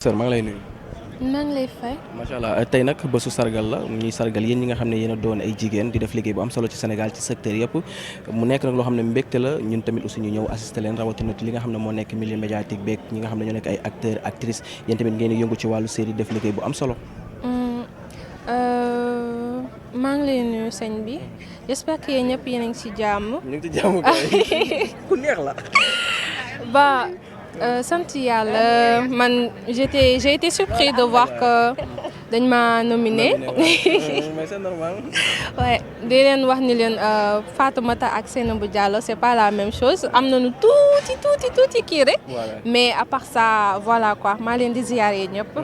sër maa ngi lay nuyu. maa ngi lay fay. macha allah tey nag bésu sargal la ñuy sargal yéen ñi nga xam ne yéen a doon ay jigéen di def liggéey bu am solo ci Sénégal ci secteur yëpp mu nekk nag loo xam ne mbégte la ñun tamit aussi ñu ñëw assister leen rawatina li nga xam ne moo nekk milieu médiatique beeg ñi nga xam ne ñoo nekk ay acteurs actrices yéen tamit ngeen di yëngu ci wàllu série def liggéey bu am solo. maa ngi lay nuyu sëñ bi j'espère que yéen ñëpp yéen a ngi ci jàmm. ñu ngi ci jàmm kay ku neex la. Bah, sant yàlla man j'ai été surpris de voir que dañ ma nominé. mais c'est normal. Ouais, di leen wax ni leen Fatoumata ak Seynabou Diallo c'est pas la même chose am nañu tuuti kii rek. mais à part ça voilà quoi maa leen di ziyaare ñëpp.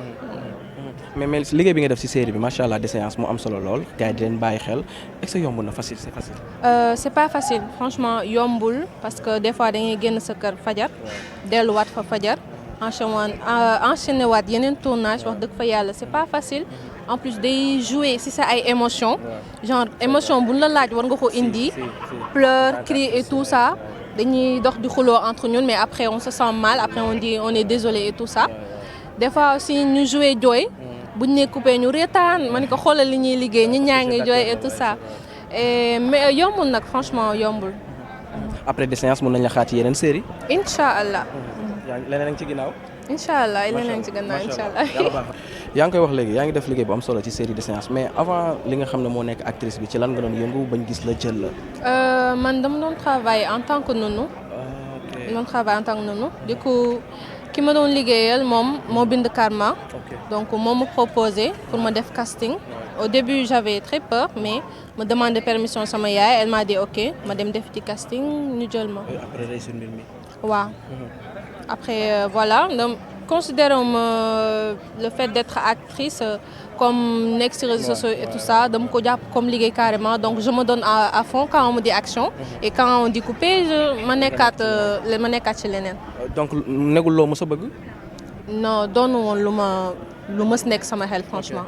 mais liggéey bi nga def ci série bi macha allah de séance mu am solo lool gars yi di leen bàyyi xel est-ce que yomb na facile c'est facile. C'est pas facile franchement yombul parce que des fois da ngay génn sa kër fajar delluwaat fa fajar enchaîné waat yeneen tournage wax dëgg fa yàlla c'est pas facile en plus day jouer ci sa ay émotions genre émotion bu la laaj war nga ko indi pleurs cris et tout ça dañuy dox di xuloo entre ñun mais après on se sent mal après on dit on est désolé et tout ça des fois aussi ñu jouer jooy buñ ne coupé ñu reetaan ma ni ko xoolal li ñuy liggéey ñi ñaa ngi jooy et tout ça mais yombul nag franchement yombul. après des séances mën nañ la xaar ci yeneen série. incha allah. leneen a ngi ci ginnaaw. incha allah leneen ci gannaaw incha allah. yaa ngi koy wax léegi yaa ngi def liggéey bu am solo ci série de séance mais avant li nga xam ne moo nekk actrice bi ci lan nga doon yëngu bañ gis la jël la. man dama doon travailler en tant que nounou. doon travailler en tant que nounou du coup ki ma doon liggéeyal moom moo bind Karma. donc moo ma proposé pour ma def casting. Au début j'avais très peur mais ma demandé permission sama yaay elle m'a dit ok ma dem def ci casting ñu jël ma. après réussir mbir mi. waaw. Après voilà donc considérons le fait d'être actrice comme nekk ci réseaux sociaux et tout ça dama ko jàpp comme liggéey carrément donc je me donne à fond quand on me dit action et quand on dit couper ma nekkaat ci leneen. donc nekkul loo mës a bëgg. non doonu woon lu mës nekk sama xel franchement.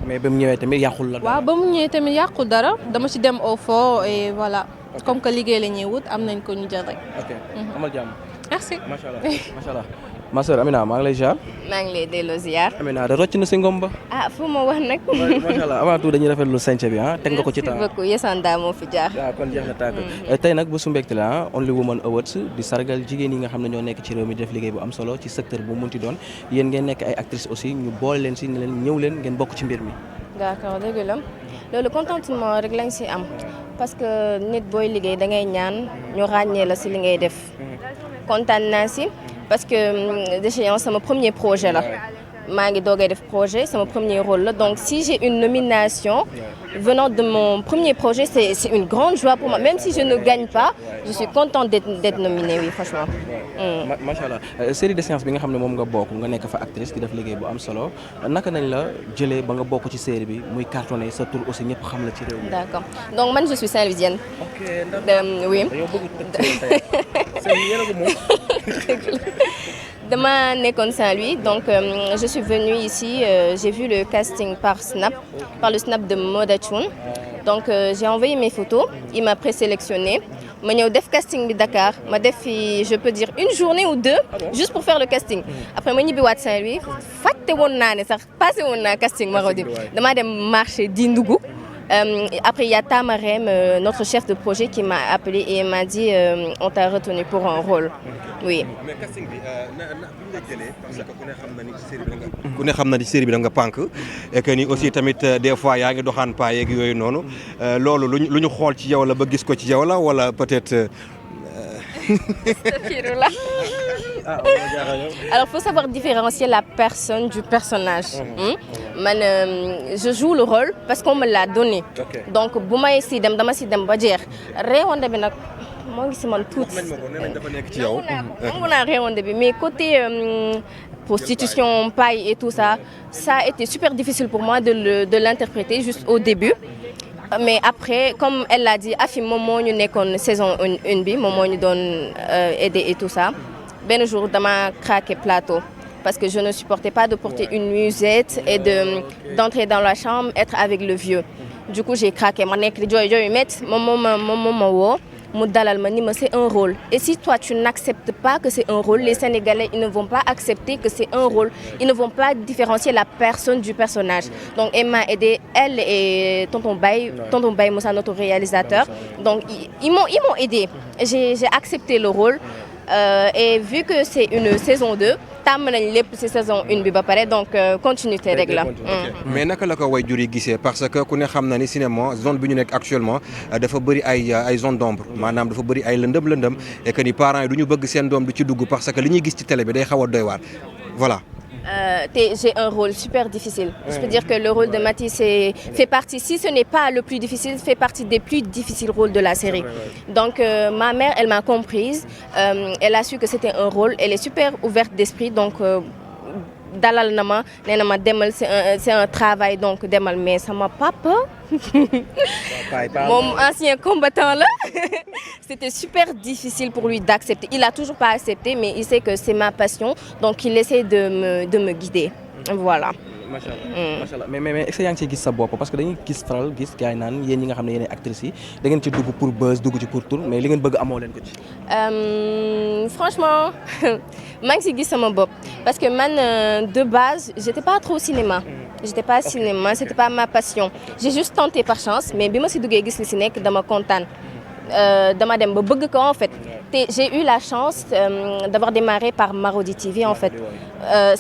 mais ba mu ñëwee tamit yàqul la. waaw ba mu ñëwee tamit yàqul dara dama ci dem au fond et voilà comme que liggéey la ñuy wut am nañ ko ñu jël rek. ok amal jàmm. merci. macha allah macha allah. ma sœur Amina maa ngi lay ziar. maa ngi lay delloo ziar. Amina da rocc na si ngom ba. fu ma wax nag. macha allah avant tout dañuy rafetlu sañse bi teg nga ko ci temps. merci beaucoup Yesanda moo fi jaar. waaw kon jeex na tàgg. tey nag bésu mbégte la Only Women Awards di sargal jigéen yi nga xam ne ñoo nekk ci réew mi def liggéey bu am solo ci secteur bu munti doon yéen ngeen nekk ay actrices aussi ñu boole leen si ne leen ñëw leen ngeen bokk ci mbir mi. d'accord dëgg la loolu contentement rek lañ si am parce que nit booy liggéey da ngay ñaan ñu ràññee la si li ngay def kontaan naa si parce que Déchéance sama premier projet la maa ngi doogay def projet sama premier rôle la donc si j'ai une nomination venant de mon premier projet c'est une grande joie pour moi même si je ne gagne pas je suis contente d'être nominée oui franchement. macha allah série de séance bi nga xam ne moom nga bokk nga nekk fa actrice di def liggéey bu am solo naka nañ la jëlee ba nga bokk ci série bi muy cartonné sa tour aussi ñëpp xam la ci réew mi. d'accord donc man je suis Saint-Louisienne. ok oui. dama nekkoon Saint-Louis donc je suis venue ici j'ai vu le casting par le snap de Moda Thioune donc j'ai envoyé mes photos il m'a présélectionné ma ñëw def casting bi Dakar ma def fi je peux dire une journée ou deux juste pour faire le casting après ma ñibbiwaat Saint-Louis fàtte woon naa ne sax passé woon naa casting Marodi damaa dem marché di Ndougu. Après, il y a Tamarem, notre chef de projet, qui m'a appelé et m'a dit on t'a retenu pour un rôle. Oui. Mais casting bi na jëlee parce que ku ne xam na ni série bi da nga pànk et que ni aussi tamit des fois yaa ngi doxaan paa yeeg yooyu noonu loolu lu ñu xool ci yow la ba gis ko ci yow la wala peut-être. Alors, il faut savoir différencier la personne du personnage. Man, je joue le rôle parce qu'on me l'a donné. Okay. Donc, bu may si dem dama si dem ba jeex réewande bi nag moo ngi si man tuuti. nangu naa réewande bi mais côté prostitution, paille et tout ça, ça a été super difficile pour moi de l'interpréter juste au début. Mais après, comme elle l'a dit, Afi moom moo ñu nekkoon saison 1 bi moom moo ñu doon aider et tout ça. Benn jour dama craqué plateau parce que je ne supportais pas de porter une nuisette et d'entrer dans la chambre être avec le vieux. Du coup j'ai craqué ma nekk di jooy yu métti moom ma woo mu dalal ma ni ma c'est un rôle et si toi tu n'acceptes pas que c'est un rôle, les Sénégalais ils ne vont pas accepter que c'est un rôle, ils ne vont pas différencier la personne du personnage. Donc elle m'a aidée, elle et tonton Baye Moussa, notre réalisateur. Donc ils m'ont aidé. J'ai accepté le rôle et vu que c'est une saison 2, tàmm nañ lépp ci saison 1 bi ba pare donc continuité rek la. mais naka la ko waajur yi gisee parce que ku ne xam na ni cinéma zone bi ñu nekk actuellement dafa bëri ay zone d'ombre maanaam dafa bëri ay lëndëm et que ni parents yi du ñu bëgg seen doom du ci dugg parce que li ñuy gis ci télé bi day xaw a doy waar voilà. J'ai un rôle super difficile. Je peux dire que le rôle de Maty fait partie, si ce n'est pas le plus difficile, fait partie des plus difficiles rôles de la série. Donc ma mère, elle m'a comprise, elle a su que c'était un rôle, elle est super ouverte d'esprit, donc dalal na ma nee na ma demal c'est un travail donc demal mais sama papa mon ancien combattant là c'était super difficile pour lui d'accepter. Il a toujours pas accepté mais il sait que c'est ma passion donc il essaie de me guider voilà. macha allah mais est-ce que yaa ngi ciy gis sa bopp parce que dañuy gis gars yi naan yéen ñi nga xam ne yéen ay actrices yi da ngeen ci dugg pour buzz dugg ci pour tour mais li ngeen bëgg amoo leen ko ci. Franchement maa ngi ciy gis sama bopp parce que man de base j'étais pas trop cinéma. C'était pas ma passion. J'ai juste tenté par chance mais bi ma si duggee gis li si nekk dama kontaan. Dama dem ba bëgg ko en fait. J'ai eu la chance d'avoir démarré par Marodi TV en fait.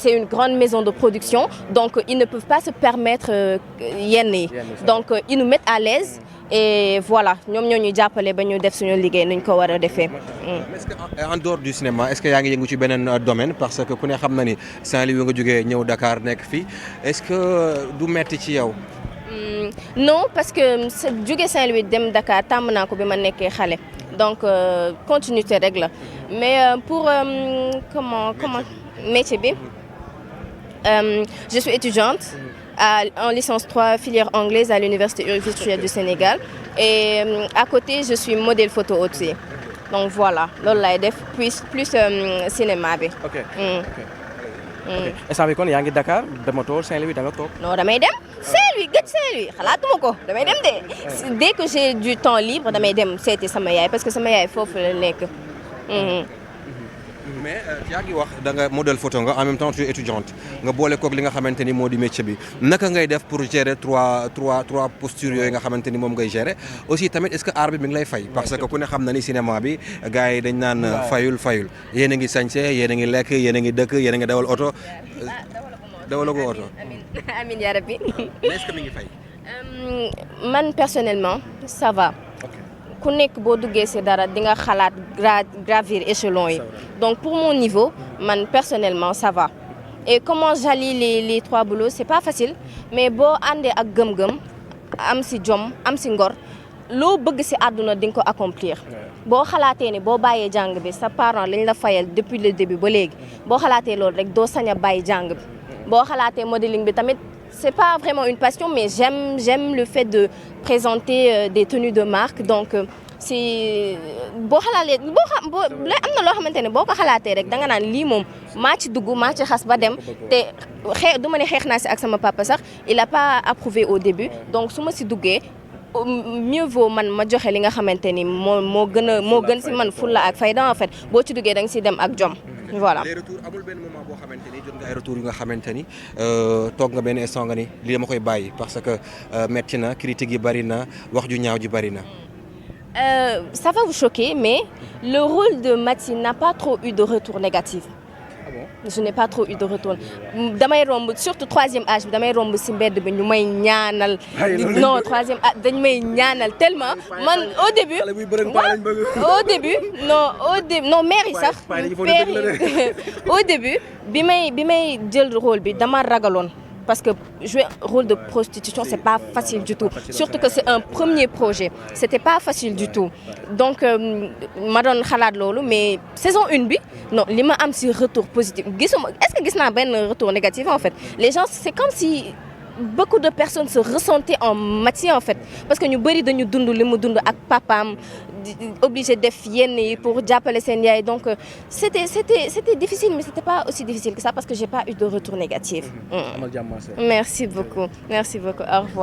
C'est une grande maison de production donc ils ne peuvent pas se permettre yenn yi donc ils nous mettent à l'aise et voilà ñoom ñoo ñuy jàppale ba ñu def suñu liggéey nuñ ko war a defee. est-ce que en dehors du cinéma est-ce que yaa ngi yëngu ci beneen domaine parce que ku ne xam na ni Saint-Louis nga jógee ñëw Dakar nekk fii est-ce que du metti ci yow. Non parce que jóge Saint-Louis dem Dakar tàmm naa ko bi ma nekkee xale donc continuité rek la mais pour comment métier bi je suis étudiante en licence 3 filière anglaise à l'université virtuelle du Sénégal et à côté je suis modèle photo aussi donc voilà loolu laay def plus cinéma bi. ok instant bi kon yaa ngi Dakar dematoo Saint-Louis da nga toog. non damay dem Saint-Louis xalaatuma ko damay dem de dès que j'ai du temps libre damay dem seeti sama yaay parce que sama yaay foofu la nekk. mais yaa ngi wax da nga modèle photo nga en même temps tu es étudiante nga boole koog li nga xamante ni moo di métier bi naka ngay def pour gérer trois postures yooyu nga xamante ni moom ngay gérer aussi tamit est-ce que art bi mi ngi lay fay parce que ku ne xam na ni cinéma bi gars yi dañ naan fayul yéen a ngi sañse yéen a ngi lekk yéen a ngi dëkk yéen a ngi dawal oto dawalagoo oto. amiin yaa rabbi. mais est-ce que mi ngi fay. man personnellement ça va. ku nekk boo duggee ci dara di nga xalaat gravir échelon yi donc pour mon niveau man personnellement ça va et comment j'allie les trois boulots c'est pas facile mais boo àndee ak gëm-gëm am ci jom am ci ngor loo bëgg ci àdduna di nga ko accomplir boo xalaatee ni boo bàyyee jàng bi sa parent lañ la fayal depuis le début ba léegi boo xalaatee loolu rek doo sañ a bàyyi jàng bi boo xalaatee modeling bi tamit c'est pas vraiment une passion mais j'aime le fait de présenter des tenues de marque donc si boo xalaatee am na loo xamante ne boo ko xalaatee rek danga naan lii moom maa ci dugg maa ci xas ba dem te du ma ne xeex naa si ak sama papa sax il a pas approuvé au début donc su ma si duggee mieux vaut man ma joxe li nga xamante ni moo gën si man fulla ak fayda en fait boo ci duggee da nga si dem ak jom voilà. les retours amul benn moment boo xamante ni jot nga ay retours yu nga xamante ni toog nga benn instant nga ni lii dama koy bàyyi parce que metti na critique yi bari na wax ju ñaaw ji bari na. Ça va vous choquer mais le rôle de Maty n'a pas trop eu de retour négatif. Ah bon? Je n'ai pas trop eu de retour damay romb surtout troisième âge bi damay romb ci mbedd bi ñu may ñaanal. non troisième âge dañu may ñaanal tellement man au début. non mère yi sax. au début bi may jël rôle bi dama ragaloon. Parce que jouer un rôle de prostitution c'est pas facile du tout surtout que c'est un premier projet c'était pas facile du tout donc ma doon xalaat loolu mais saison 1 bi non li ma am ci retour positif gisuma est-ce que gis naa benn retour négatif en fait les gens c'est comme si beaucoup de personnes se ressentaient en Maty en fait parce que ñu bari dañu dund li mu dund ak papaam obligé def yenn yi pour jàppale seen yaay donc c'était difficile mais c'était pas aussi difficile que ça parce que j'ai pas eu de retour négatif. Merci beaucoup au revoir.